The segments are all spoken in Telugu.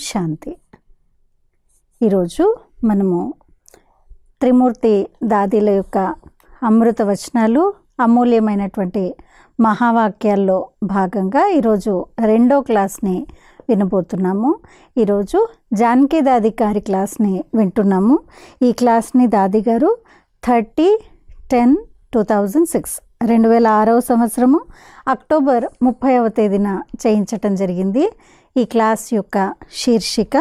శాంతి. ఈరోజు మనము త్రిమూర్తి దాదీల యొక్క అమృత వచనాలు, అమూల్యమైనటువంటి మహావాక్యాల్లో భాగంగా ఈరోజు 2వ క్లాస్ని వినబోతున్నాము. ఈరోజు జానకి దాది గారి క్లాస్ని వింటున్నాము. ఈ క్లాస్ని దాది గారు 30/10/2006 2006వ సంవత్సరము అక్టోబర్ 30వ తేదీన చేయించటం జరిగింది. ఈ క్లాస్ యొక్క శీర్షిక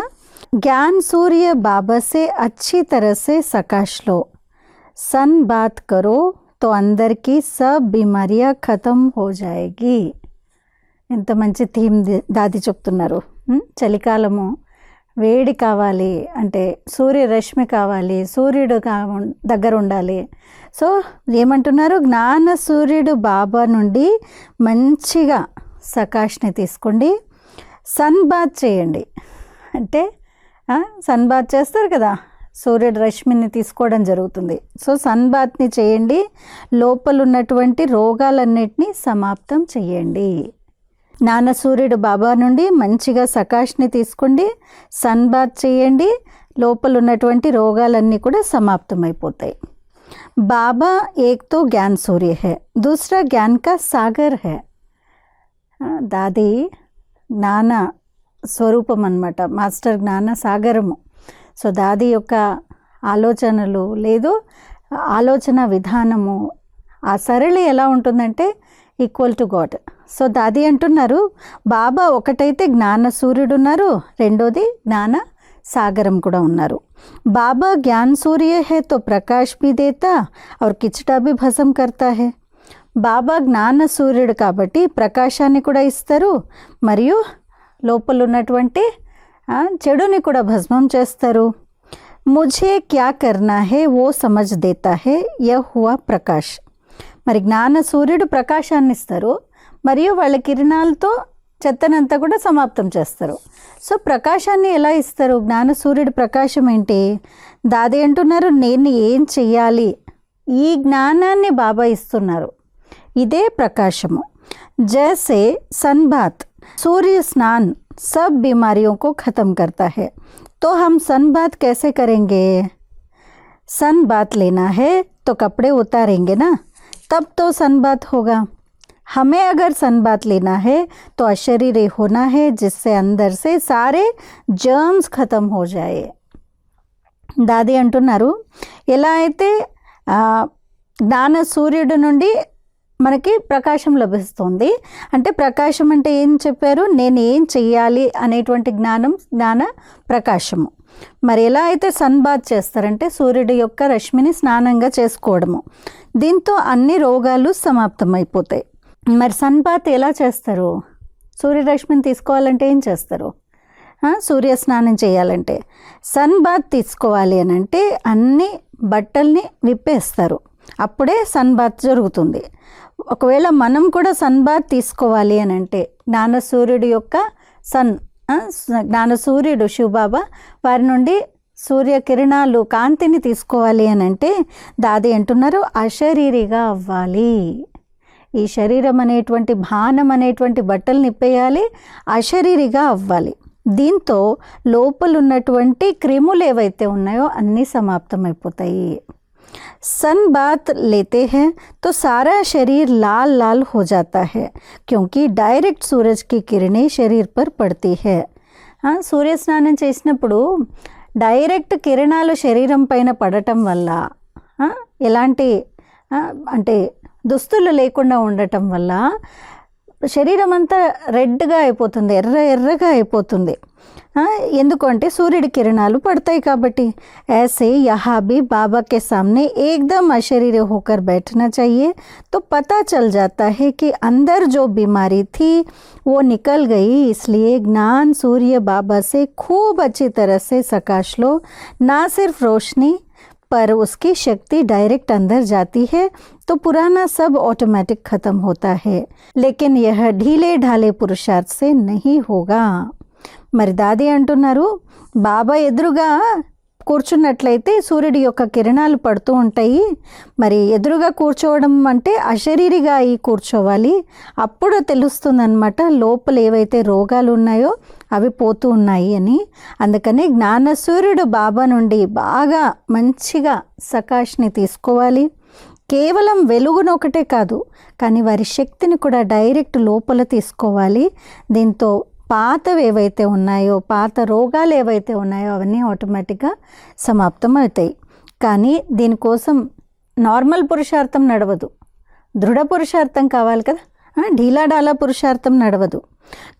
ज्ञान सूर्य बाबा से अच्छी तरह से सकाश लो, सन बात करो तो अंदर की सब बीमारियां खत्म हो जाएगी. ఎంత మంచి థీమ్ దాది చెప్తున్నారు. చలికాలము వేడి కావాలి అంటే సూర్యరశ్మి కావాలి, సూర్యుడు దగ్గర ఉండాలి. సో ఏమంటున్నారు, జ్ఞాన సూర్యుడు బాబా నుండి మంచిగా సకాష్ని తీసుకోండి, సన్ బాత్ చేయండి. అంటే సన్ బాత్ చేస్తారు కదా, సూర్యుడు రశ్మిని తీసుకోవడం జరుగుతుంది. సో సన్ బాత్ని చేయండి, లోపల ఉన్నటువంటి రోగాలన్నిటినీ సమాప్తం చేయండి. నాన్న సూర్యుడు బాబా నుండి మంచిగా సకాష్ని తీసుకోండి, సన్ బాత్ చేయండి, లోపల ఉన్నటువంటి రోగాలన్నీ కూడా సమాప్తం అయిపోతాయి. బాబా ఏక్ తో జ్ఞాన్ సూర్య హై, దూసరా జ్ఞాన్ కా సాగర్ హై. దాది జ్ఞాన స్వరూపం అన్నమాట, మాస్టర్ జ్ఞాన సాగరము. సో దాది యొక్క ఆలోచనలు లేదు ఆలోచన విధానము, ఆ సరళి ఎలా ఉంటుందంటే ఈక్వల్ టు గాడ్. సో దాది అంటున్నారు, బాబా ఒకటైతే జ్ఞాన సూర్యుడు ఉన్నారు, రెండోది జ్ఞాన సాగరం కూడా ఉన్నారు. బాబా జ్ఞాన్ సూర్య హే తో ప్రకాష్ భీ దేతా और కిచటా భీ భస్म करता है. బాబా జ్ఞాన సూర్యుడు కాబట్టి ప్రకాశాన్ని కూడా ఇస్తారు, మరియు లోపల ఉన్నటువంటి చెడుని కూడా భస్మం చేస్తారు. ముझे क्या करना है वो समझ देता है, यह हुआ ప్రకాష్. మరి జ్ఞాన సూర్యుడు ప్రకాశాన్ని ఇస్తారు, మరియు వాళ్ళ కిరణాలతో చెత్తనంతా కూడా సమాప్తం చేస్తారు. సో ప్రకాశాన్ని ఎలా ఇస్తారు? జ్ఞాన సూర్యుడు ప్రకాశం ఏంటి? దాది అంటున్నారు, నేను ఏం చెయ్యాలి, ఈ జ్ఞానాన్ని బాబా ఇస్తున్నారు, ఇదే ప్రకాశము. జైసే సన్బాత్ सूर्य स्नान सब बीमारियों को ख़त्म करता है, तो हम सन बात कैसे करेंगे? सन बात लेना है तो कपड़े उतारेंगे ना, तब तो सन बात होगा. हमें अगर सन बात लेना है तो अशरीरी होना है, जिससे अंदर से सारे जर्म्स ख़त्म हो जाए. दादी अंటున్నారు, ఎలా అయితే జ్ఞాన సూర్యుడి నుండి మనకి ప్రకాశం లభిస్తుంది. అంటే ప్రకాశం అంటే ఏం చెప్పారు, నేను ఏం చెయ్యాలి అనేటువంటి జ్ఞాన ప్రకాశము. మరి ఎలా అయితే సన్ బాత్ చేస్తారంటే సూర్యుడి యొక్క రశ్మిని స్నానంగా చేసుకోవడము, దీంతో అన్ని రోగాలు సమాప్తం అయిపోతాయి. మరి సన్ బాత్ ఎలా చేస్తారు? సూర్యరశ్మిని తీసుకోవాలంటే ఏం చేస్తారు? సూర్య స్నానం చేయాలంటే సన్ బాత్ తీసుకోవాలి అని అంటే అన్ని బట్టల్ని విప్పేస్తారు, అప్పుడే సన్ బాత్ జరుగుతుంది. ఒకవేళ మనం కూడా సన్ బాత్ తీసుకోవాలి అని అంటే జ్ఞాన సూర్యుడి యొక్క జ్ఞాన సూర్యుడు శివబాబా వారి నుండి సూర్య కిరణాలు కాంతిని తీసుకోవాలి అని అంటే దాది అంటున్నారు, అశరీరిగా అవ్వాలి. ఈ శరీరం అనేటువంటి భానం అనేటువంటి బట్టలు నిప్పేయాలి, అశరీరిగా అవ్వాలి. దీంతో లోపల ఉన్నటువంటి క్రిములు ఏవైతే ఉన్నాయో అన్నీ సమాప్తం అయిపోతాయి. सन बात लेते हैं तो सारा शरीर लाल लाल हो जाता है, क्योंकि डायरेक्ट सूरज की किरणें शरीर पर पड़ती है. సూర్య స్నానం చేసినప్పుడు డైరెక్ట్ కిరణాలు శరీరం పైన పడటం వల్ల, ఎలాంటి అంటే దుస్తులు లేకుండా ఉండటం వల్ల శరీరం అంతా రెడ్గా అయిపోతుంది, ఎర్రగా అయిపోతుంది. ఎందుకంటే సూర్యుడి కిరణాలు పడతాయి కాబట్టి. ऐसे यहाँ भी बाबा के सामने एकदम अशरीर होकर बैठना चाहिए, तो पता चल जाता है कि अंदर जो बीमारी थी वो निकल गई. इसलिए ज्ञान सूर्य बाबा से खूब अच्छी तरह से सकाश लो, ना सिर्फ रोशनी पर उसकी शक्ति डायरेक्ट अंदर जाती है, तो पुराना सब ऑटोमेटिक ख़त्म होता है. लेकिन यह ढीले ढाले पुरुषार्थ से नहीं होगा. మరి దాది అంటున్నారు, బాబా ఎదురుగా కూర్చున్నట్లయితే సూర్యుడి యొక్క కిరణాలు పడుతూ ఉంటాయి. మరి ఎదురుగా కూర్చోవడం అంటే అశరీరిగా అయి కూర్చోవాలి. అప్పుడు తెలుస్తుందన్నమాట లోపల ఏవైతే రోగాలు ఉన్నాయో అవి పోతూ ఉన్నాయి అని. అందుకని జ్ఞాన సూర్యుడు బాబా నుండి బాగా మంచిగా సకాష్ని తీసుకోవాలి. కేవలం వెలుగును ఒకటే కాదు, కానీ వారి శక్తిని కూడా డైరెక్ట్ లోపల తీసుకోవాలి. దీంతో పాతవి ఏవైతే ఉన్నాయో, పాత రోగాలు ఏవైతే ఉన్నాయో అవన్నీ ఆటోమేటిక్గా సమాప్తం అవుతాయి. కానీ దీనికోసం నార్మల్ పురుషార్థం నడవదు, దృఢ పురుషార్థం కావాలి కదా. ढीला ढाला पुरुषार्थम नड़वदु।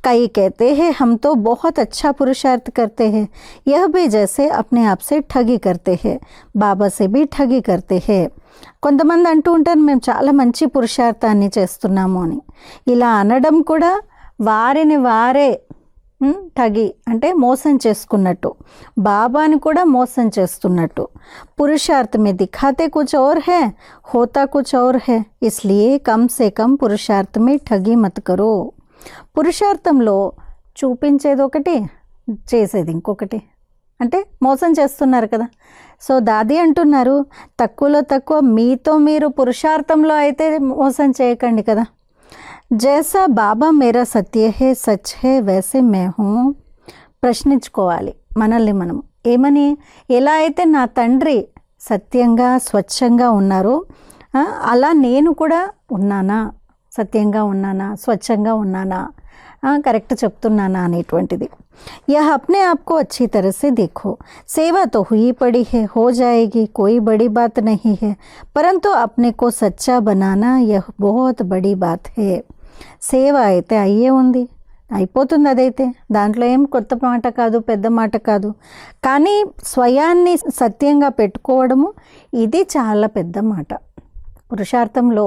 कई कहते हैं हम तो बहुत अच्छा पुरुषार्थ करते हैं, यह भी जैसे अपने आप से ठगी करते हैं, बाबा से भी ठगी करते हैं। కొంతమంది అంటూ ఉంటారు మేము చాలా మంచి పురుషార్థాన్ని చేస్తున్నాము అని. ఇలా అనడం కూడా వారిని వారే ठगी అంటే మోసం చేసుకున్నట్టు, బాబాని కూడా మోసం చేస్తున్నట్టు. पुरुषार्थ में दिखाते कुछ और है, होता कुछ और है, इसलिए कम से कम पुरुषार्थ में ठगी मत करो. పురుషార్థంలో చూపించేది ఒకటి, చేసేది ఇంకొకటి, అంటే మోసం చేస్తున్నారు కదా. సో దాది అంటున్నారు తక్కువలో తక్కువ మీతో మీరు పురుషార్థంలో అయితే మోసం చేయకండి కదా. జైసా బాబా మేరా సత్య హే సచ్ హే వైసే మే హూ. ప్రశ్నించుకోవాలి మనల్ని మనం ఏమని, ఎలా అయితే నా తండ్రి సత్యంగా స్వచ్ఛంగా ఉన్నారో అలా నేను కూడా ఉన్నానా, సత్యంగా ఉన్నానా, స్వచ్ఛంగా ఉన్నానా, కరెక్ట్ చెప్తున్నానా అనేటువంటిది. यह अपने आप को अच्छी तरह से देखो, सेवा तो हुई पड़ी है, हो जाएगी, कोई बड़ी बात नहीं है, परंतु अपने को सच्चा बनाना यह बहुत बड़ी बात है. సేవ అయితే అయ్యే ఉంది, అయిపోతుంది, అదైతే దాంట్లో ఏం కొత్త మాట కాదు, పెద్ద మాట కాదు. కానీ స్వయాన్ని సత్యంగా పెట్టుకోవడము ఇది చాలా పెద్ద మాట. పురుషార్థంలో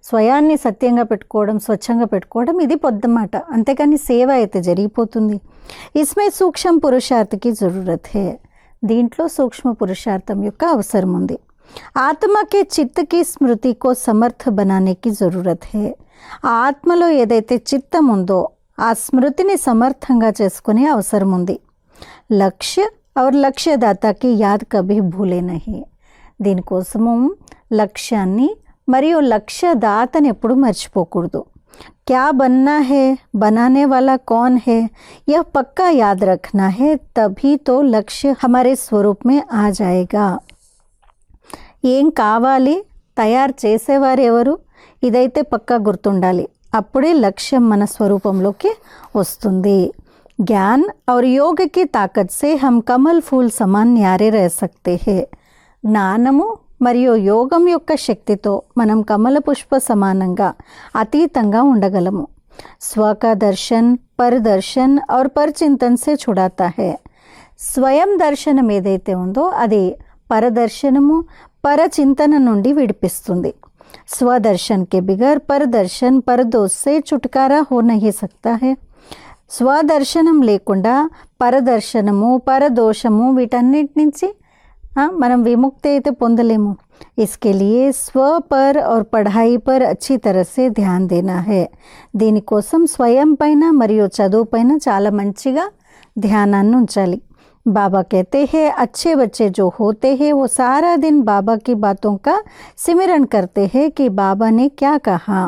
స్వయాన్ని సత్యంగా పెట్టుకోవడం, స్వచ్ఛంగా పెట్టుకోవడం ఇది పెద్ద మాట, అంతేకాని సేవ అయితే జరిగిపోతుంది. ఇస్మే సూక్ష్మ పురుషార్థకి జరూరత్ హే. దీంట్లో సూక్ష్మ పురుషార్థం యొక్క అవసరం ఉంది. ఆత్మకి చిత్తకి స్మృతికో సమర్థ బనానేకి జరూరత్ హే. ఆ ఆత్మలో ఏదైతే చిత్తం ఉందో ఆ స్మృతిని సమర్థంగా చేసుకునే అవసరం ఉంది. లక్ష్య और లక్ష్యదాతకి యాద్ కభీ భూలే నహీ. దీనికోసము లక్ష్యాన్ని మరియు లక్ష్యదాతని ఎప్పుడు మర్చిపోకూడదు. क्या बनना है, बनाने वाला कौन है, यह पक्का याद रखना है, तभी तो लक्ष्य हमारे स्वरूप में आ जाएगा. ఏం కావాలి, తయారు చేసేవారు ఎవరు, ఇదైతే పక్కా గుర్తుండాలి. అప్పుడే లక్ష్యం మన స్వరూపంలోకి వస్తుంది. ज्ञान और योग की ताकत से हम कमल फूल समान न्यारे रह सकते हैं. జ్ఞానము మరియు యోగం యొక్క శక్తితో మనం కమల పుష్ప సమానంగా అతీతంగా ఉండగలము. స్వకా దర్శన్ పర్ దర్శన్ और परचिंतन से छुड़ाता है. స్వయం దర్శనం ఏదైతే ఉందో అది పరదర్శనము, పరచింతన నుండి విడిపిస్తుంది. స్వదర్శన్ के बिगर परदर्शन परदोष से छुटकारा हो नहीं सकता है. స్వదర్శనం లేకుండా పరదర్శనము, పరదోషము వీటన్నిటి నుంచి మనం విముక్తి అయితే పొందలేము. इसके लिए स्व पर और पढ़ाई पर अच्छी तरह से ध्यान देना है. దీనికోసం స్వయం పైన మరియు చదువు పైన చాలా మంచిగా ధ్యానాన్ని ఉంచాలి. बाबा कहते हैं अच्छे बच्चे जो होते हैं वो सारा दिन बाबा की बातों का सिमरन करते हैं कि बाबा ने क्या कहा.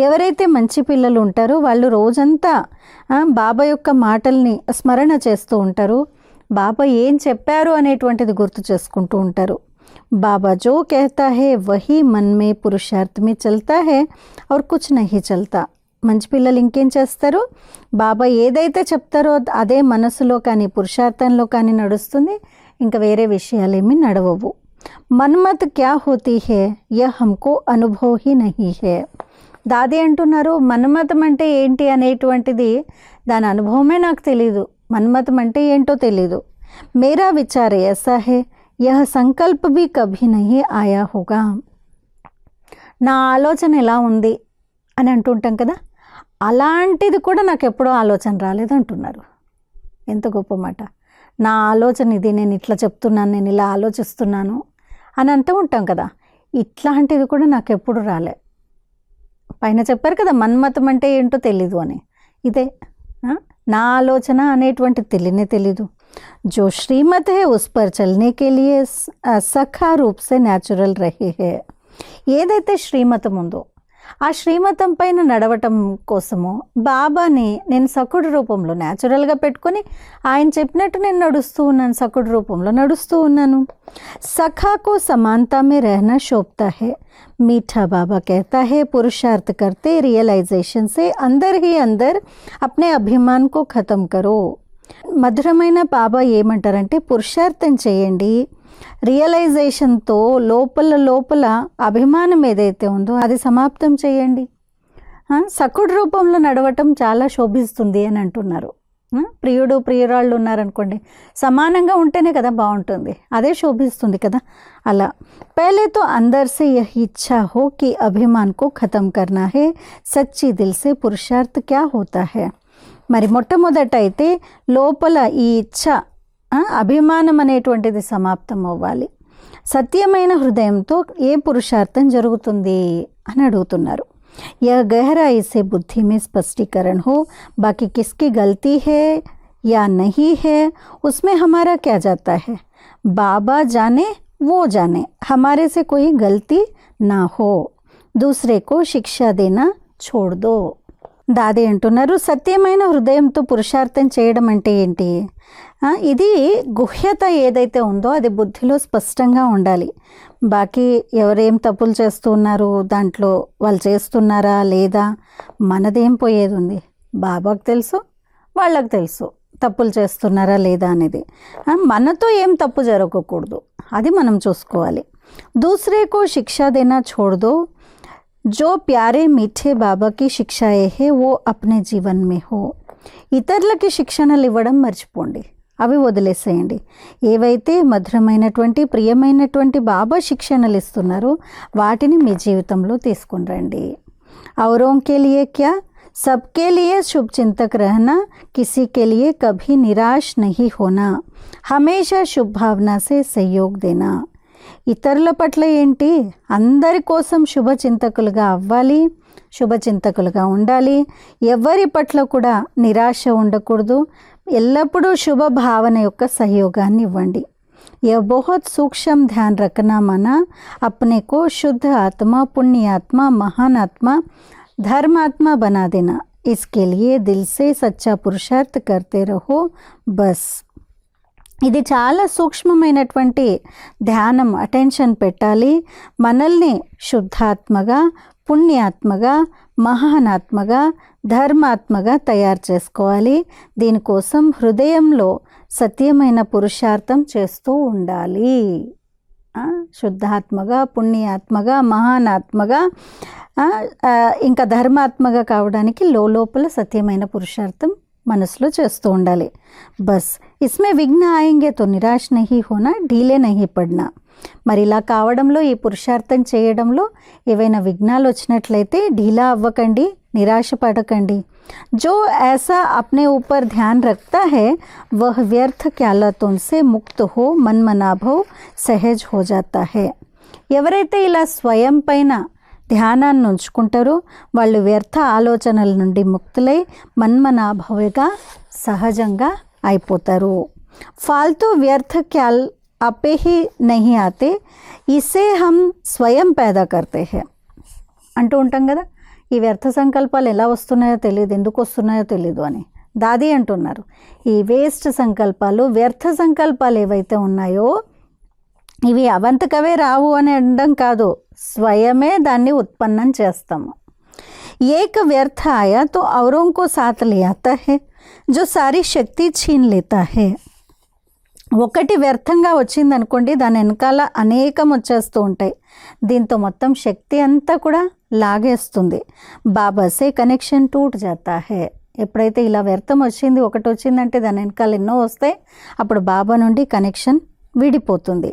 ఎవరైతే మంచి పిల్లలు ఉంటారో వాళ్ళు రోజంతా బాబా యొక్క మాటల్ని స్మరణ చేస్తూ ఉంటారు, బాబా ఏం చెప్పారు అనేటువంటిది గుర్తు చేసుకుంటూ ఉంటారు. బాబా జో कहता है वही मन में पुरुषार्थ में चलता है और कुछ नहीं चलता. మంచి పిల్లలు ఇంకేం చేస్తారు, బాబా ఏదైతే చెప్తారో అదే మనసులో కానీ పురుషార్థంలో కానీ నడుస్తుంది, ఇంకా వేరే విషయాలేమీ నడవవు. మన్మత్ క్యా హోతీ హే యహ్ హమ్కో అనుభవ హీ నహీ హే. దాది అంటున్నారు మన్మతం అంటే ఏంటి అనేటువంటిది దాని అనుభవమే నాకు తెలీదు, మన్మతం అంటే ఏంటో తెలీదు. మేరా విచార్ ఐసా హే యహ్ సంకల్ప భీ కభీ నహీ ఆయా హోగా. నా ఆలోచన ఎలా ఉంది అని అంటుంటాం కదా, అలాంటిది కూడా నాకు ఎప్పుడూ ఆలోచన రాలేదు అంటున్నారు. ఎంత గొప్ప మాట. నా ఆలోచన ఇది, నేను ఇట్లా చెప్తున్నాను, నేను ఇలా ఆలోచిస్తున్నాను అని అంటూ ఉంటాం కదా, ఇట్లాంటిది కూడా నాకు ఎప్పుడు రాలే. పైన చెప్పారు కదా మన్మతం అంటే ఏంటో తెలీదు అని, ఇదే నా ఆలోచన అనేటువంటిది తెలియనే తెలీదు. जो श्रीमत है उस पर चलने के लिए सखा रूप से नेचुरल रही है. ఏదైతే శ్రీమతం ఉందో ఆ శ్రీమతం పైన నడవటం కోసము బాబాని నేను సఖుడు రూపంలో న్యాచురల్గా పెట్టుకొని ఆయన చెప్పినట్టు నేను నడుస్తూ ఉన్నాను, సఖుడు రూపంలో నడుస్తూ ఉన్నాను. సఖాకు సమానతా మే रहना शोभता है. मीठा बाबा कहता है पुरुषार्थ करते रियलाइजेशन से अंदर ही अंदर अपने अभिमान को ख़त्म करो. మధురమైన బాబా ఏమంటారంటే పురుషార్థం చేయండి, రియలైజేషన్తో లోపల అభిమానం ఏదైతే ఉందో అది సమాప్తం చేయండి. సఖుడు రూపంలో నడవటం చాలా శోభిస్తుంది అని అంటున్నారు. ప్రియుడు ప్రియురాళ్ళు ఉన్నారనుకోండి, సమానంగా ఉంటేనే కదా బాగుంటుంది, అదే శోభిస్తుంది కదా. అలా పहले तो अंदर से यह इच्छा हो कि अभिमान को ख़त्म करना है. सच्ची दिल से पुरुषार्थ क्या होता है. మరి మొట్టమొదట అయితే లోపల ఈ ఇచ్ఛ అభిమానం అనేటువంటిది సమాప్తం అవ్వాలి. సత్యమైన హృదయంతో ఏ పురుషార్థం జరుగుతుంది అని అడుగుతున్నారు. यह गहराई से बुद्धि में स्पष्टीकरण हो. बाकी किसकी गलती है या नहीं है उसमें हमारा क्या जाता है. बाबा जाने वो जाने, हमारे से कोई गलती ना हो. दूसरे को शिक्षा देना छोड़ दो. దాది అంటున్నారు సత్యమైన హృదయంతో పురుషార్థం చేయడం అంటే ఏంటి. ఇది గుహ్యత ఏదైతే ఉందో అది బుద్ధిలో స్పష్టంగా ఉండాలి. బాకీ ఎవరేం తప్పులు చేస్తూ ఉన్నారు, దాంట్లో వాళ్ళు చేస్తున్నారా లేదా, మనదేం పోయేది ఉంది. బాబాకు తెలుసు, వాళ్ళకు తెలుసు తప్పులు చేస్తున్నారా లేదా అనేది. మనతో ఏం తప్పు జరగకూడదు, అది మనం చూసుకోవాలి. దూసరేకో శిక్షా దేనా छोड़ दो. जो प्यारे मीठे बाबा की शिक्षाएं है वो अपने जीवन में हो. ఇతరులకి శిక్షణలు ఇవ్వడం మర్చిపోండి, అవి వదిలేసేయండి. ఏవైతే మధురమైనటువంటి ప్రియమైనటువంటి బాబా శిక్షణలు ఇస్తున్నారో వాటిని మీ జీవితంలో తీసుకుని రండి. औरों के लिए क्या, सबके लिए शुभ चिंतक रहना. किसी के लिए कभी निराश नहीं होना. हमेशा शुभ भावना से सहयोग देना. ఇతరుల పట్ల ఏంటి, అందరి కోసం శుభచింతకులుగా అవ్వాలి, శుభచింతకులుగా ఉండాలి. ఎవరి పట్ల కూడా నిరాశ ఉండకూడదు. ఎల్లప్పుడూ శుభ భావన యొక్క సహయోగాన్ని ఇవ్వండి. यह बहुत सूक्ष्म ध्यान रखना माना अपने को शुद्ध आत्मा, पुण्यात्मा, महान आत्मा, धर्मात्मा बना देना. इसके लिए दिल से सच्चा पुरुषार्थ करते रहो बस. ఇది చాలా సూక్ష్మమైనటువంటి ధ్యానం, అటెన్షన్ పెట్టాలి. మనల్ని శుద్ధాత్మగా, పుణ్యాత్మగా, మహానాత్మగా, ధర్మాత్మగా తయారు చేసుకోవాలి. దీనికోసం హృదయంలో సత్యమైన పురుషార్థం చేస్తూ ఉండాలి. శుద్ధాత్మగా, పుణ్యాత్మగా, మహానాత్మగా, ఇంకా ధర్మాత్మగా కావడానికి లోపల సత్యమైన పురుషార్థం మనసులో చేస్తూ ఉండాలి. బస్ ఇస్మే విఘ్న ఆయేంగే తో నిరాశ నహీ హోనా, ఢీలే నహీ పడ్నా. మరి ఇలా కావడంలో, ఈ పురుషార్థం చేయడంలో ఏవైనా విఘ్నాలు వచ్చినట్లయితే ఢీలా అవ్వకండి, నిరాశ పడకండి. जो ऐसा अपने ऊपर ध्यान रखता है वह व्यर्थ ख्यालों से मुक्त हो, मनमनाभव सहज हो जाता है. ఎవరైతే ఇలా స్వయం పైన ధ్యానాన్ని ఉంచుకుంటారో వాళ్ళు వ్యర్థ ఆలోచనల నుండి ముక్తులై మన్మనాభవిగా సహజంగా అయిపోతారు. ఫాల్తూ వ్యర్థ ఖ్యాల్ आपे ही नहीं आते, इसे हम स्वयं पैदा करते हैं అంటూ ఉంటాం కదా. ఈ వ్యర్థ సంకల్పాలు ఎలా వస్తున్నాయో తెలియదు, ఎందుకు వస్తున్నాయో తెలియదు అని దాది అంటున్నారు. ఈ వేస్ట్ సంకల్పాలు, వ్యర్థ సంకల్పాలు ఏవైతే ఉన్నాయో ఇవి అవంతకవే రావు అని అనడం కాదు, స్వయమే దాన్ని ఉత్పన్నం చేస్తాము. ఏక వ్యర్థ ఆయా తో ఔరోं को साथ ले आता है जो सारी शक्ति छीन लेता है. ఒకటి వ్యర్థంగా వచ్చిందనుకోండి, దాని వెనకాల అనేకం వచ్చేస్తూ ఉంటాయి. దీంతో మొత్తం శక్తి అంతా కూడా లాగేస్తుంది. బాబా సే కనెక్షన్ టూట్ జాతా హే. ఎప్పుడైతే ఇలా వ్యర్థం వచ్చింది, ఒకటి వచ్చిందంటే దాని వెనకాల ఎన్నో వస్తాయి, అప్పుడు బాబా నుండి కనెక్షన్ విడిపోతుంది.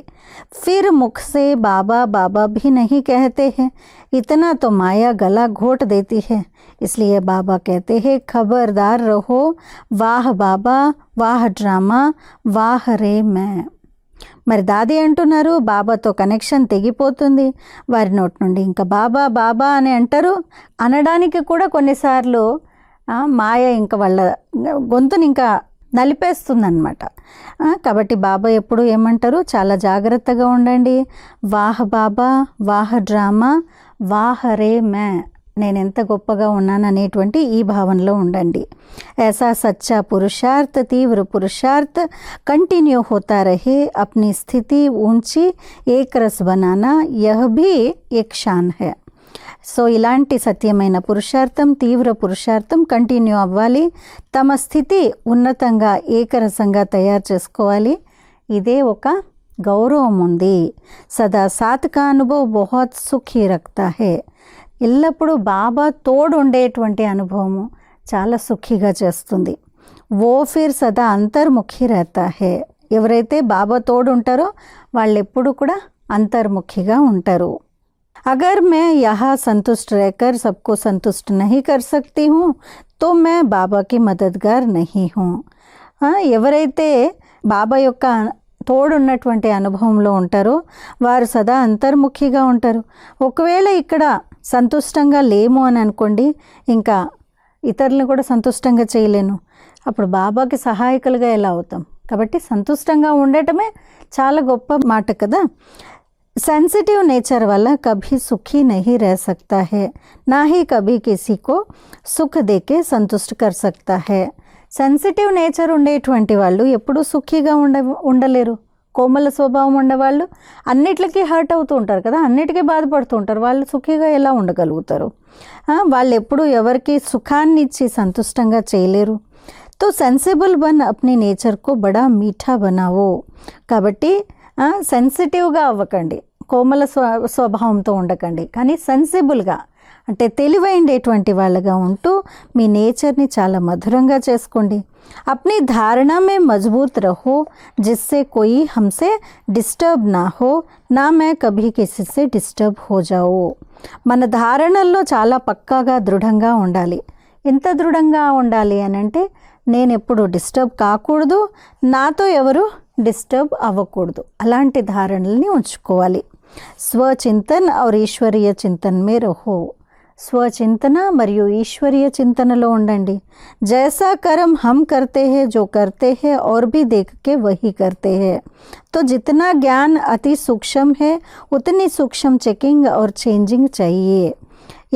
फिर मुख से बाबा बाबा भी नहीं कहते हैं, इतना तो माया गला घोट देती है. इसलिए बाबा कहते हैं खबरदार रहो, वाह बाबा, वाह ड्रामा, वाह रे मैं. మరి దాది అంటున్నారు బాబాతో కనెక్షన్ తెగిపోతుంది. వారి నోటి నుండి ఇంకా బాబా బాబా అని అంటారు. అనడానికి కూడా కొన్నిసార్లు మాయ ఇంకా వాళ్ళ గొంతుని ఇంకా నలిపేస్తుందన్నమాట. కాబట్టి బాబా ఎప్పుడు ఏమంటారు, చాలా జాగ్రత్తగా ఉండండి. వాహ్ బాబా, వాహ్ డ్రామా, వాహ్ రే మే, నేను ఎంత గొప్పగా ఉన్నాను అనేటువంటి ఈ భావనలో ఉండండి. ऐसा सच्चा पुरुषार्थ, तीव्र पुरुषार्थ कंटिन्यू होता रहे. अपनी स्थिति ऊंची एक रस बनाना यह भी एक शान है. సో ఇలాంటి సత్యమైన పురుషార్థం, తీవ్ర పురుషార్థం కంటిన్యూ అవ్వాలి. తమ స్థితి ఉన్నతంగా ఏకరసంగా తయారు చేసుకోవాలి. ఇదే ఒక గౌరవం ఉంది. సదా సాత్ కా అనుభవ్ బహుత్ సుఖీ రక్తా హే. ఎల్లప్పుడూ బాబా తోడు ఉండేటువంటి అనుభవము చాలా సుఖీగా చేస్తుంది. ఓ ఫిర్ సదా అంతర్ముఖి రహతా హే. ఎవరైతే బాబా తోడు ఉంటారో వాళ్ళు ఎప్పుడు కూడా అంతర్ముఖిగా ఉంటారు. अगर मैं यहाँ संतुष्ट रहकर सबको संतुष्ट नहीं कर सकती हूँ तो मैं बाबा की मददगार नहीं हूँ. ఎవరైతే బాబా యొక్క తోడున్నటువంటి అనుభవంలో ఉంటారో వారు సదా అంతర్ముఖిగా ఉంటారు. ఒకవేళ ఇక్కడ సంతుష్టంగా లేము అని అనుకోండి, ఇంకా ఇతరులను కూడా సంతుష్టంగా చేయలేను, అప్పుడు బాబాకి సహాయకులుగా ఎలా అవుతాం? కాబట్టి సంతుష్టంగా ఉండటమే చాలా గొప్ప మాట కదా. सेंसिटिव नेचर वाला कभी सुखी नहीं रह सकता है, ना ही कभी किसी को सुख देके संतुष्ट कर सकता है. సెన్సిటివ్ నేచర్ ఉండేటువంటి వాళ్ళు ఎప్పుడూ సుఖీగా ఉండలేరు. కోమల స్వభావం ఉండేవాళ్ళు అన్నిటికీ హర్ట్ అవుతూ ఉంటారు కదా, అన్నిటికీ బాధపడుతూ ఉంటారు. వాళ్ళు సుఖీగా ఎలా ఉండగలుగుతారు? వాళ్ళు ఎప్పుడూ ఎవరికి సుఖాన్ని ఇచ్చి సంతుష్టంగా చేయలేరు. तो सेंसिबल बन अपने नेचर को बड़ा मीठा बनाओ. కాబట్టి సెన్సిటివ్గా అవ్వకండి, కోమల స్వభావంతో ఉండకండి, కానీ సెన్సిబుల్గా అంటే తెలివైండేటువంటి వాళ్ళగా ఉంటూ మీ నేచర్ని చాలా మధురంగా చేసుకోండి. अपनी धारणा में मजबूत रहो जिससे कोई हमसे डिस्टर्ब ना हो, ना मैं कभी किसी से डिस्टर्ब हो जाओ. మన ధారణల్లో చాలా పక్కాగా దృఢంగా ఉండాలి. ఎంత దృఢంగా ఉండాలి అని అంటే, నేను ఎప్పుడు డిస్టర్బ్ కాకూడదు, నాతో ఎవరు డిస్టర్బ్ అవ్వకూడదు, అలాంటి ధారణల్ని ఉంచుకోవాలి. స్వచింతన్ और ఈశ్వరీయ చింతన్ మే రహో. స్వచింతన మరియు ఈశ్వరీయ చింతనలో ఉండండి. జైసా కర్म हम करते हैं, जो करते हैं और भी देख के वही करते हैं. तो जितना ज्ञान अति सूक्ष्म है उतनी सूक्ष्म चेकिंग और चेंजिंग चाहिए.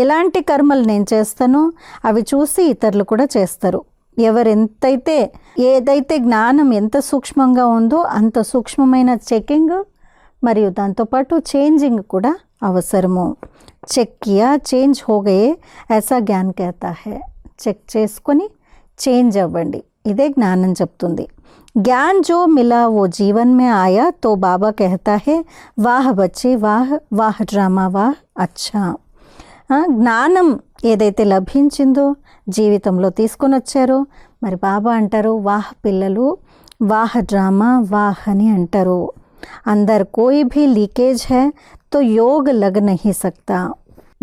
ఎలాంటి కర్మలు నేను చేస్తానో అవి చూసి ఇతరులు కూడా చేస్తారు. ఎవరెంతైతే ఏదైతే జ్ఞానం ఎంత సూక్ష్మంగా ఉందో అంత సూక్ష్మమైన చెకింగ్ మరియు దాంతోపాటు చేంజింగ్ కూడా అవసరము. చెక్ కియా చేంజ్ హో గయే ఐసా జ్ఞాన్ कहता है. చెక్ చేసుకొని చేంజ్ అవ్వండి, ఇదే జ్ఞానం చెప్తుంది. ज्ञान जो मिला वो जीवन में आया तो बाबा कहता है वाह बच्चे वाह, वाह ड्रामा वाह अच्छा. జ్ఞానం ఏదైతే లభించిందో జీవితంలో తీసుకొని వచ్చారో మరి బాబా అంటారు వాహ్ పిల్లలు, వాహ్ డ్రామా వాహ్ అని అంటారు. अंदर कोई भी लीकेज है तो योग लग नहीं सकता.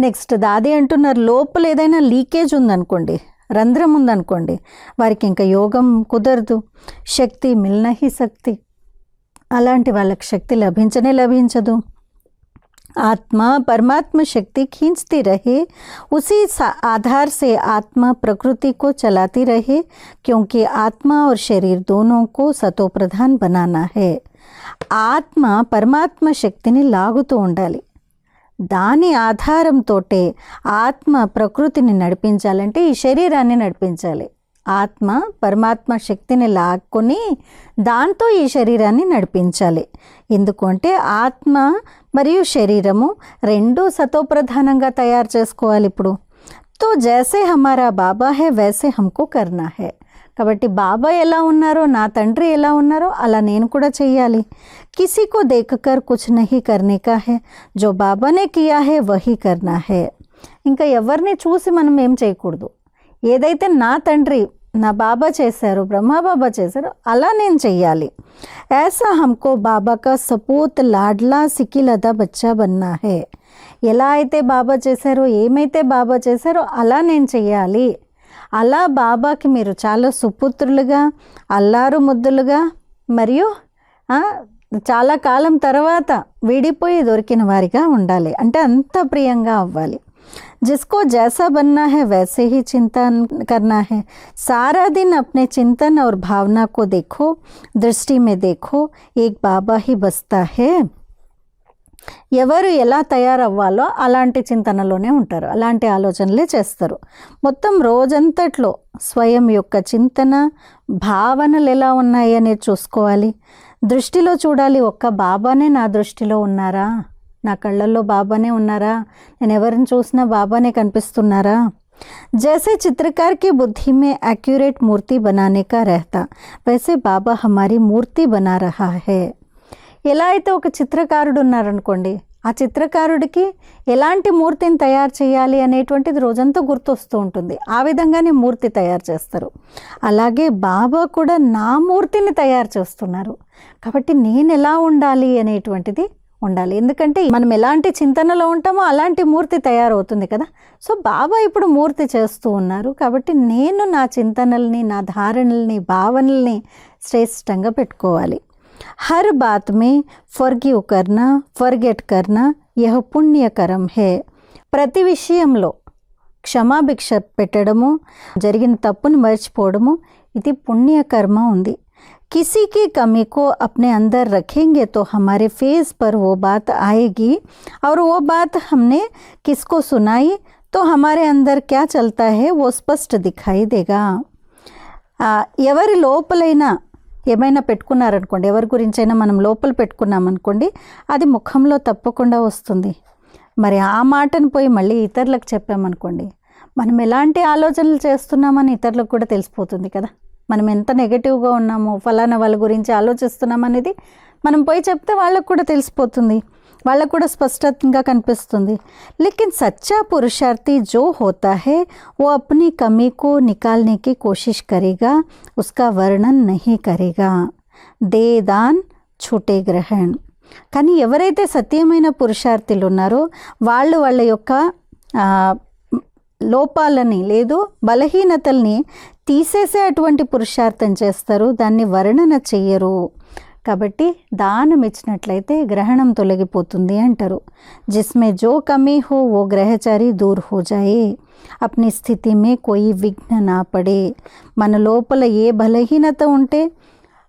నెక్స్ట్ దాది అంటున్నారు, లోపల ఏదైనా లీకేజ్ ఉందనుకోండి, రంధ్రం ఉందనుకోండి, వారికి ఇంకా యోగం కుదరదు, శక్తి మిల్నహి శక్తి, అలాంటి వాళ్ళకి శక్తి లభించనే లభించదు. आत्मा परमात्मा शक्ति खींचती रहे, उसी आधार से आत्मा प्रकृति को चलाती रहे, क्योंकि आत्मा और शरीर दोनों को सतो प्रधान बनाना है. ఆత్మ పరమాత్మ శక్తిని లాగుతూ ఉండాలి. దాని ఆధారంతోటే ఆత్మ ప్రకృతిని నడిపించాలంటే ఈ శరీరాన్ని నడిపించాలి. ఆత్మ పరమాత్మ శక్తిని లాక్కొని దాంతో ఈ శరీరాన్ని నడిపించాలి. ఎందుకంటే ఆత్మ మరియు శరీరము రెండూ సతోప్రధానంగా తయారు చేసుకోవాలి. ఇప్పుడు తో జైసే హమారా బాబా హే వైసే హమ్కో కర్నా హే. కాబట్టి బాబా ఎలా ఉన్నారో, నా తండ్రి ఎలా ఉన్నారో అలా నేను కూడా చెయ్యాలి. కిసీ కో దేఖకర్ కుచ్ నహీ కర్నే కా హే, జో బాబానే కియా హే వహీ కర్నా హే. ఇంకా ఎవరిని చూసి మనం ఏం చేయకూడదు. ఏదైతే నా తండ్రి నా బాబా చేశారో, బ్రహ్మబాబా చేశారో అలా నేను చెయ్యాలి. ऐसा हमको బాబా కా సపూత్ లాడ్లా సికిలదా బచ్చా బన్నా హే. ఎలా అయితే బాబా చేశారో, ఏమైతే బాబా చేశారో అలా నేను చెయ్యాలి. అలా బాబాకి మీరు చాలా సుపుత్రులుగా, అల్లారు ముద్దులుగా మరియు చాలా కాలం తర్వాత విడిపోయి దొరికిన వారిగా ఉండాలి. అంటే అంత ప్రియంగా అవ్వాలి. जिसको जैसा बनना है वैसे ही चिंतन करना है। सारा दिन अपने चिंतन और भावना को देखो, दृष्टि में देखो, एक बाबा ही बसता है। ఎవరు ఎలా తయారవ్వాలో అలాంటి చింతనలోనే ఉంటారు, అలాంటి ఆలోచనలే చేస్తారు. మొత్తం రోజంతట్లో స్వయం యొక్క చింతన, భావనలు ఎలా ఉన్నాయి అనేది చూసుకోవాలి. దృష్టిలో చూడాలి, ఒక్క బాబానే నా దృష్టిలో ఉన్నారా, నా కళ్ళల్లో బాబానే ఉన్నారా, నేను ఎవరిని చూసినా బాబానే కనిపిస్తున్నారా. जैसे चित्रकार की बुद्धि में एक्यूरेट मूर्ति बनाने का रहता, वैसे बाबा हमारी मूर्ति बना रहा है. ఎలా అయితే ఒక చిత్రకారుడు ఉన్నారనుకోండి, ఆ చిత్రకారుడికి ఎలాంటి మూర్తిని తయారు చేయాలి అనేటువంటిది రోజంతా గుర్తొస్తూ ఉంటుంది. ఆ విధంగానే మూర్తి తయారు చేస్తారు. అలాగే బాబా కూడా నా మూర్తిని తయారు చేస్తున్నారు. కాబట్టి నేను ఎలా ఉండాలి అనేటువంటిది ఉండాలి. ఎందుకంటే మనం ఎలాంటి చింతనలో ఉంటామో అలాంటి మూర్తి తయారవుతుంది కదా. సో బాబా ఇప్పుడు మూర్తి చేస్తూ ఉన్నారు. కాబట్టి నేను నా చింతనల్ని, నా ధారణల్ని, భావనల్ని శ్రేష్టంగా పెట్టుకోవాలి. हर बात में फॉरगिव करना, फॉरगेट करना, यह పుణ్యకరం హే. ప్రతి విషయంలో క్షమాభిక్ష పెట్టడము, జరిగిన తప్పును మర్చిపోవడము, ఇది పుణ్యకర్మ ఉంది. किसी की कमी को अपने अंदर रखेंगे तो हमारे फेस पर वो बात आएगी, और वो बात हमने किसको सुनाई तो हमारे अंदर क्या चलता है वो स्पष्ट दिखाई देगा. ఎవరి లోపలైనా ఏమైనా పెట్టుకున్నారనుకోండి, ఎవరి గురించైనా మనం లోపల పెట్టుకున్నామనుకోండి, అది ముఖంలో తప్పకుండా వస్తుంది. మరి ఆ మాటను పోయి మళ్ళీ ఇతరులకు చెప్పామనుకోండి, మనం ఎలాంటి ఆలోచనలు చేస్తున్నామని ఇతరులకు కూడా తెలిసిపోతుంది కదా. మనం ఎంత నెగటివ్గా ఉన్నామో, ఫలానా వాళ్ళ గురించి ఆలోచిస్తున్నాం అనేది మనం పోయి చెప్తే వాళ్ళకు కూడా తెలిసిపోతుంది, వాళ్ళకు కూడా స్పష్టంగా కనిపిస్తుంది. లేకిన్ సచ్చా పురుషార్థి జో హోతా హై वो अपनी कमी को निकालने की कोशिश करेगा, उसका वर्णन नहीं करेगा. दे दान छूटे ग्रहण. కానీ ఎవరైతే సత్యమైన పురుషార్థులు ఉన్నారో వాళ్ళు వాళ్ళ యొక్క లోపాలని లేదు బలహీనతల్ని తీసేసే అటువంటి పురుషార్థం చేస్తారు, దాన్ని వర్ణన చెయ్యరు. కాబట్టి దానం ఇచ్చినట్లయితే గ్రహణం తొలగిపోతుంది అంటారు. జిస్మే జో కమీ హో ఓ గ్రహచారి దూర్ హో జాయే, అప్ని స్థితి మే కోయి విఘ్న నా పడే. మన లోపల ఏ బలహీనత ఉంటే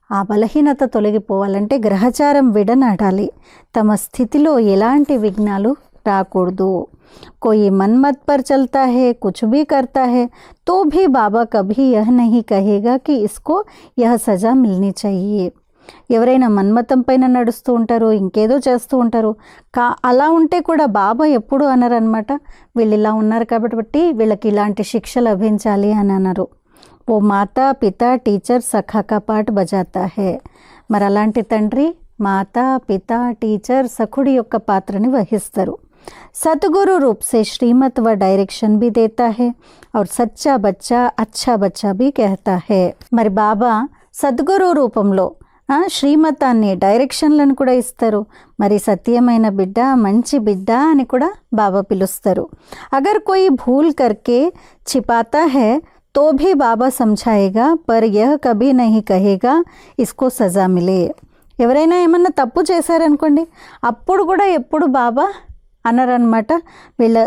ఆ బలహీనత తొలగిపోవాలంటే గ్రహచారం విడనాడాలి. తమ స్థితిలో ఎలాంటి విఘ్నాలు రాకూడదు. कोई मनमत पर चलता है, कुछ भी करता है, तो भी बाबा कभी यह नहीं कहेगा कि इसको यह सज़ा मिलनी चाहिए. ఎవరైనా మన్మతం పైన నడుస్తూ ఉంటారు, ఇంకేదో చేస్తూ ఉంటారు, అలా ఉంటే కూడా బాబా ఎప్పుడు అనరనమాట, వీళ్ళు ఇలా ఉన్నారు కాబట్టి వీళ్ళకి ఇలాంటి శిక్ష లభించాలి అని అన్నారు. ఓ మాతా పిత టీచర్ సఖా కా పాట్ బజాతా హే. మరి అలాంటి తండ్రి మాత పిత టీచర్ సఖుడి యొక్క పాత్రని వహిస్తారు. सतगुरु रूप से श्रीमत व डायरेक्शन भी देता है और सच्चा बच्चा अच्छा बच्चा भी कहता है. మరి బాబా సద్గురు రూపంలో శ్రీమతాన్ని, డైరెక్షన్లను కూడా ఇస్తారు. మరి సత్యమైన బిడ్డ, మంచి బిడ్డ అని కూడా బాబా పిలుస్తారు. అగర్ కోయి భూల్ కర్కే छिपाता है तो भी बाबा समझाएगा, पर यह कभी नहीं कहेगा इसको सज़ा मिले. ఎవరైనా ఏమన్నా తప్పు చేశారనుకోండి, అప్పుడు కూడా ఎప్పుడు బాబా అనరనమాట. వీళ్ళ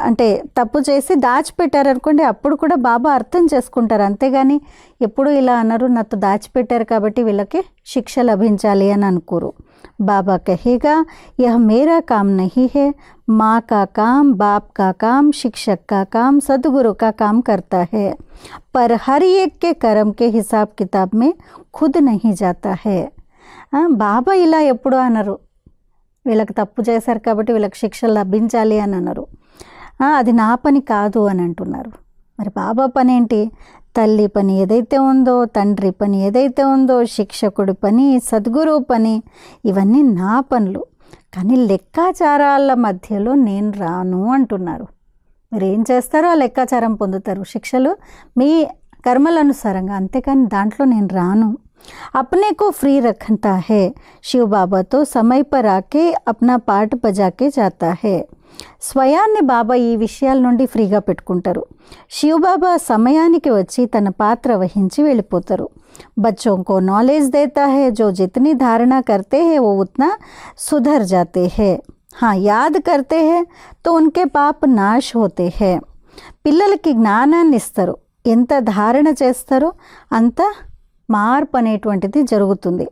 అంటే తప్పు చేసి దాచిపెట్టారనుకోండి, అప్పుడు కూడా బాబా అర్థం చేసుకుంటారు. అంతేగాని ఎప్పుడు ఇలా అనరు, నాతో దాచిపెట్టారు కాబట్టి వీళ్ళకి శిక్ష లభించాలి అని అనుకోరు. బాబా కహేగా యహ్ మేరా కామ్ నహీ హే, माँ का काम, बाप का काम, शिक्षक का काम, सदगुरु का काम करता है, पर हर एक के कर्म के हिसाब किताब में खुद नहीं जाता है. బాబా ఇలా ఎప్పుడు అనరు, వీళ్ళకి తప్పు చేశారు కాబట్టి వీళ్ళకి శిక్ష లభించాలి అని అన్నారు. అది నా పని కాదు అని అంటున్నారు. మరి బాబా పని ఏంటి? తల్లి పని ఏదైతే ఉందో, తండ్రి పని ఏదైతే ఉందో, శిక్షకుడి పని, సద్గురు పని, ఇవన్నీ నా పనులు. కానీ లెక్కాచారాల మధ్యలో నేను రాను అంటున్నారు. మీరు ఏం చేస్తారో ఆ లెక్కాచారం పొందుతారు, శిక్షలు మీ కర్మల అనుసారంగా, అంతేకాని దాంట్లో నేను రాను. अपने को फ्री रखता है. शिव बाबा तो समय पर आके अपना पार्ट बजा के जाता है. స్వయాన్ని బాబా ఈ విషయాల నుండి ఫ్రీగా పెట్టుకుంటారు. శివబాబా సమయానికి వచ్చి తన పాత్ర వహించి వెళ్ళిపోతారు. बच्चों को नॉलेज देता है, जो जितनी धारणा करते हैं वो उतना सुधर जाते हैं. हाँ याद करते हैं तो उनके पाप नाश होते हैं. పిల్లలకి జ్ఞానాన్ని ఇస్తారు, ఎంత ధారణ చేస్తారో అంత మార్పు అనేటువంటిది జరుగుతుంది.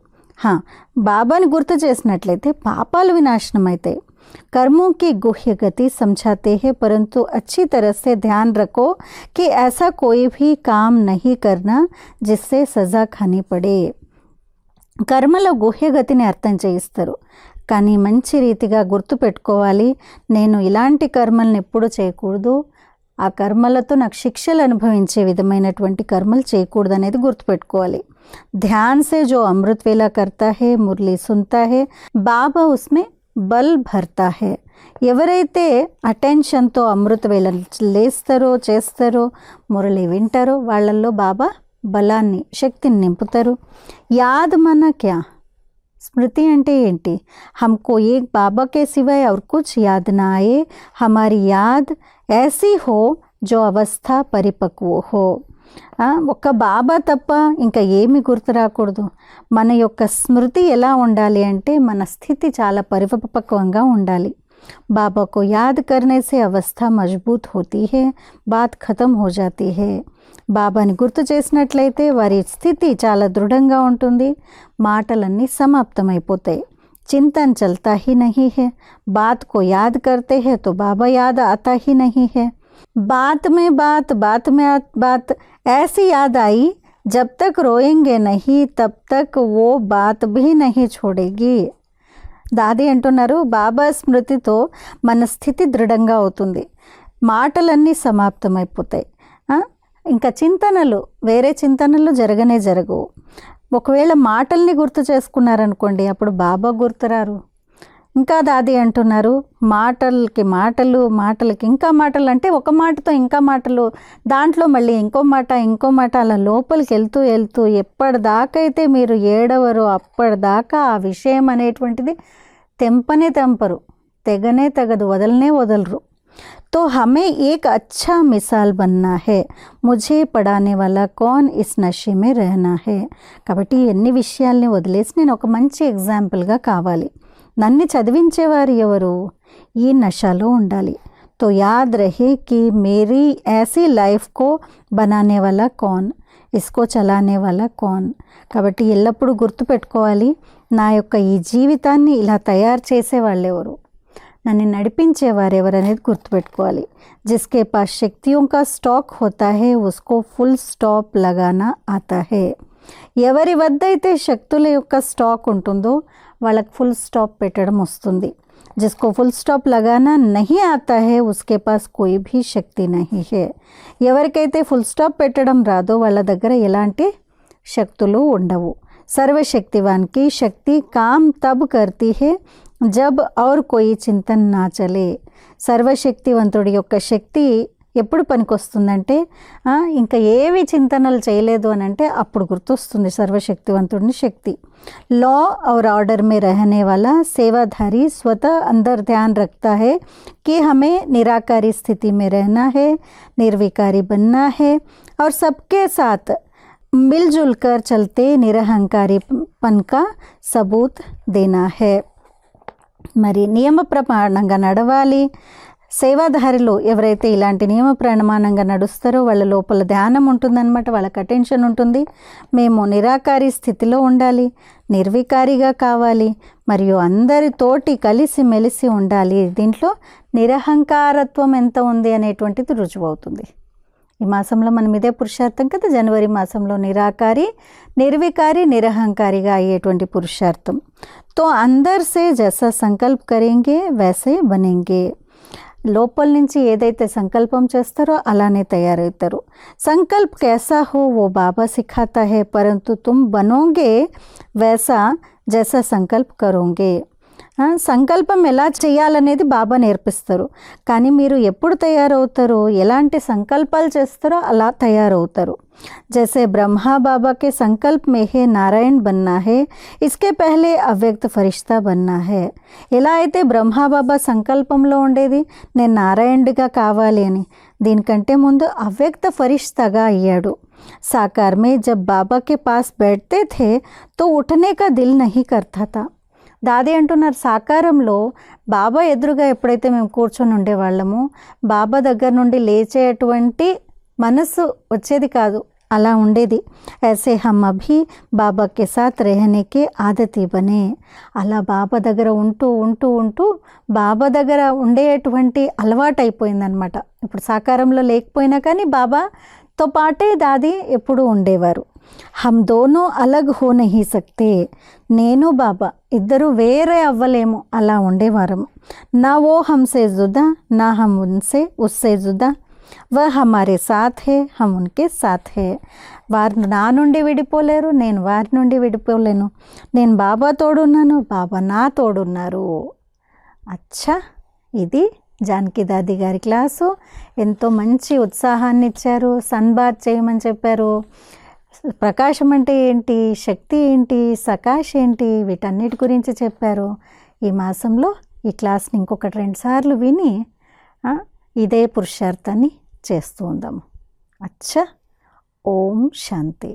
బాబాని గుర్తు చేసినట్లయితే పాపాలు వినాశనం అవుతాయి. कर्मों की गुह्य गति समझाते हैं, परंतु अच्छी तरह से ध्यान रखो कि ऐसा कोई भी काम नहीं करना जिससे सज़ा खानी पड़े. కర్మల గుహ్యగతిని అర్థం చేయిస్తారు, కానీ మంచి రీతిగా గుర్తుపెట్టుకోవాలి, నేను ఇలాంటి కర్మలను ఎప్పుడు చేయకూడదు, ఆ కర్మలతో నాకు శిక్షలు అనుభవించే విధమైనటువంటి కర్మలు చేయకూడదు అనేది గుర్తుపెట్టుకోవాలి. ధ్యాన్ సే జో అమృత్ వేలా కర్తా హే, మురళి సున్తా హే, బాబా ఉస్మే బల్ భర్తా హే. ఎవరైతే అటెన్షన్తో అమృత వేళ లేస్తారో చేస్తారో మురళి వింటారో వాళ్ళల్లో బాబా బలాన్ని శక్తిని నింపుతారు. యాద్ మన క్యా, స్మృతి అంటే ఏంటి? हमको एक बाबा के सिवाय और कुछ याद ना आए, हमारी याद ऐसी हो जो अवस्था परिपक्व हो. ఒక్క బాబా తప్ప ఇంకా ఏమి గుర్తు రాకూడదు. మన యొక్క స్మృతి ఎలా ఉండాలి అంటే మన స్థితి చాలా పరిపక్వంగా ఉండాలి. बाबा को याद करने से अवस्था मजबूत होती है, बात खत्म हो जाती है. బాబాని గుర్తు చేసినట్లయితే వారి స్థితి చాలా దృఢంగా ఉంటుంది, మాటలన్నీ సమాప్తమైపోతాయి. Chintan చల్తా he Nahi high, bath కో యాద్ కర్తే హై తో బాబా యాద్ ఆతా హీ నహీ హై. बात में बात, बात में बात ऐसी याद आई, जब तक रोएंगे नहीं तब तक वो बात भी नहीं छोड़ेगी. దాది అంటున్నారు, బాబా స్మృతితో మన స్థితి దృఢంగా అవుతుంది, మాటలన్నీ సమాప్తమైపోతాయి. ఇంకా చింతనలు, వేరే చింతనలు జరగవు. ఒకవేళ మాటల్ని గుర్తు చేసుకున్నారనుకోండి, అప్పుడు బాబా గుర్తురారు. ఇంకా దాది అంటున్నారు, మాటలకి మాటలు, మాటలకి ఇంకా మాటలు, అంటే ఒక మాటతో ఇంకా మాటలు, దాంట్లో మళ్ళీ ఇంకో మాట అలా లోపలికి వెళ్తూ ఎప్పటిదాకైతే మీరు ఏడవరో అప్పటిదాకా ఆ విషయం అనేటువంటిది తెంపరు, తెగనే తెగదు, వదలరు. तो हमें एक अच्छा मिसाल बनना है, मुझे पढ़ाने वाला कौन, इस नशे में रहना है. కాబట్టి ఎన్ని విషయాల్ని వదిలేసి నేను ఒక మంచి ఎగ్జాంపుల్గా కావాలి, నన్ను చదివించేవారు ఎవరు, ఈ నషాలో ఉండాలి. तो याद रहे कि मेरी ऐसी लाइफ को बनाने वाला कौन, इसको चलाने वाला कौन. కాబట్టి ఎల్లప్పుడూ గుర్తుపెట్టుకోవాలి, నా యొక్క ఈ జీవితాన్ని ఇలా తయారు చేసేవాళ్ళు ఎవరు, నన్ను నడిపించేవారు ఎవరు అనేది గుర్తుపెట్టుకోవాలి. जिसके पास शक्तियों का स्टॉक होता है उसको फुल स्टॉप लगाना आता है. ఎవరి వద్ద అయితే శక్తుల యొక్క స్టాక్ ఉంటుందో వాళ్ళకి ఫుల్ స్టాప్ పెట్టడం వస్తుంది. जिसको फुल स्टॉप लगाना नहीं आता है उसके पास कोई भी शक्ति नहीं है. ఎవరికైతే ఫుల్ స్టాప్ పెట్టడం రాదో వాళ్ళ దగ్గర ఎలాంటి శక్తులు ఉండవు. सर्वशक्तिवान की शक्ति काम तब करती है जब और कोई चिंतन ना चले. సర్వశక్తివంతుడి యొక్క శక్తి ఎప్పుడు పనికొస్తుందంటే ఇంకా ఏవి చింతనలు చేయలేదు అని అంటే అప్పుడు గుర్తొస్తుంది సర్వశక్తివంతుడిని శక్తి. लॉ और ऑर्डर में रहने वाला सेवाधारी स्वतः अंदर ध्यान रखता है कि हमें निराकारी स्थिति में रहना है, निर्विकारी बनना है और सबके साथ मिलजुल कर चलते निरहंकारीपन का सबूत देना है. మరి నియమ ప్రమాణంగా నడవాలి. సేవాధారిలో ఎవరైతే ఇలాంటి నియమ ప్రమాణంగా నడుస్తారో వాళ్ళ లోపల ధ్యానం ఉంటుందన్నమాట, వాళ్ళకి అటెన్షన్ ఉంటుంది. మేము నిరాకారి స్థితిలో ఉండాలి, నిర్వికారిగా కావాలి, మరియు అందరితోటి కలిసి మెలిసి ఉండాలి. దీంట్లో నిరహంకారత్వం ఎంత ఉంది అనేటువంటిది రుజువు అవుతుంది. ఈ మాసంలో మనం ఇదే పురుషార్థం కదా, జనవరి మాసంలో నిరాకారి, నిర్వికారి, నిరహంకారిగా అయ్యేటువంటి పురుషార్థం. तो अंदर से जैसा संकल्प करेंगे वैसे बनेंगे. లోపల నుంచి ఏదైతే సంకల్పం చేస్తారో అలానే తయారవుతారు. संकल्प कैसा हो वो बाबा सिखाता है, परंतु तुम बनोगे वैसा जैसा संकल्प करोगे. సంకల్పం ఎలా చేయాలనేది బాబా నేర్పిస్తారు, కానీ మీరు ఎప్పుడు తయారవుతారో, ఎలాంటి సంకల్పాలు చేస్తారో అలా తయారవుతారు. जैसे ब्रह्मा बाबा के संकल्प में है नारायण बनना है, इसके पहले अव्यक्त फरिश्ता बनना है. ఎలా అయితే బ్రహ్మా బాబా సంకల్పంలో ఉండేది నేను నారాయణుడిగా కావాలి అని, దీనికంటే ముందు అవ్యక్త ఫరిష్తాగా అయ్యాడు. साकार में जब बाबा के पास बैठते थे तो उठने का दिल नहीं करता था. దాది అంటున్నారు, సాకారంలో బాబా ఎదురుగా ఎప్పుడైతే మేము కూర్చొని ఉండేవాళ్ళమో బాబా దగ్గర నుండి లేచేటువంటి మనసు వచ్చేది కాదు, అలా ఉండేది. ऐसे हम अभी బాబా के साथ रहने के आदती बने. అలా బాబా దగ్గర ఉంటూ ఉంటూ ఉంటూ బాబా దగ్గర ఉండేటువంటి అలవాటు అయిపోయిందనమాట. ఇప్పుడు సాకారంలో లేకపోయినా కానీ బాబాతో పాటే దాది ఎప్పుడూ ఉండేవారు. హమ్ దోనో అలగ్ హో నహీ సక్తే, నేను బాబా ఇద్దరు వేరే అవ్వలేము, అలా ఉండేవారం. నా ఓ హమ్సే జుదా, నా హమ్ ఉన్సే ఉస్సే జుదా, వహ్ హమారే సాథ్ హే, హమ్ ఉన్కే సాథ్ హే. వారు నా నుండి విడిపోలేరు, నేను వారి నుండి విడిపోలేను. నేను బాబా తోడున్నాను, బాబా నా తోడున్నారు. అచ్చా, ఇది జానకి దాది గారి క్లాసు. ఎంతో మంచి ఉత్సాహాన్ని ఇచ్చారు. సన్బాత్ చేయమని చెప్పారు. ప్రకాశం అంటే ఏంటి, శక్తి ఏంటి, సకాష్ ఏంటి, వీటన్నిటి గురించి చెప్పారు. ఈ మాసంలో ఈ క్లాస్ని ఇంకొకటి 2 సార్లు విని ఇదే పురుషార్థాన్ని చేస్తూ ఉందాము. అచ్చా, ఓం శాంతి.